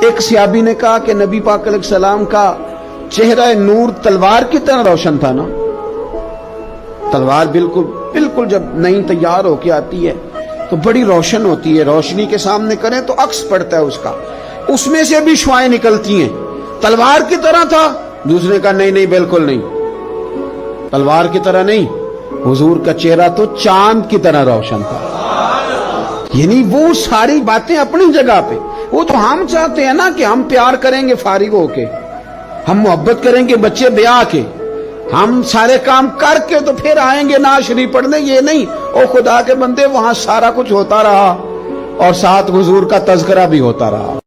एक सहाबी ने कहा कि नबी पाक अलैहिस्सलाम का चेहरा नूर तलवार की तरह रोशन था ना। तलवार बिल्कुल बिल्कुल जब नई तैयार होके आती है तो बड़ी रोशन होती है, रोशनी के सामने करें तो अक्स पड़ता है उसका, उसमें से भी शुआएं निकलती हैं। तलवार की तरह था। दूसरे का नहीं नहीं बिल्कुल नहीं, तलवार की तरह नहीं, हुजूर का चेहरा तो चांद की तरह रोशन था। यानी वो सारी बातें अपनी जगह पे। वो तो हम चाहते हैं ना कि हम प्यार करेंगे फारिग होके, हम मोहब्बत करेंगे बच्चे ब्याह के, हम सारे काम करके तो फिर आएंगे नाज शरीफ पढ़ने। ये नहीं, ओ खुदा के बंदे वहां सारा कुछ होता रहा और साथ हुजूर का तज़किरा भी होता रहा।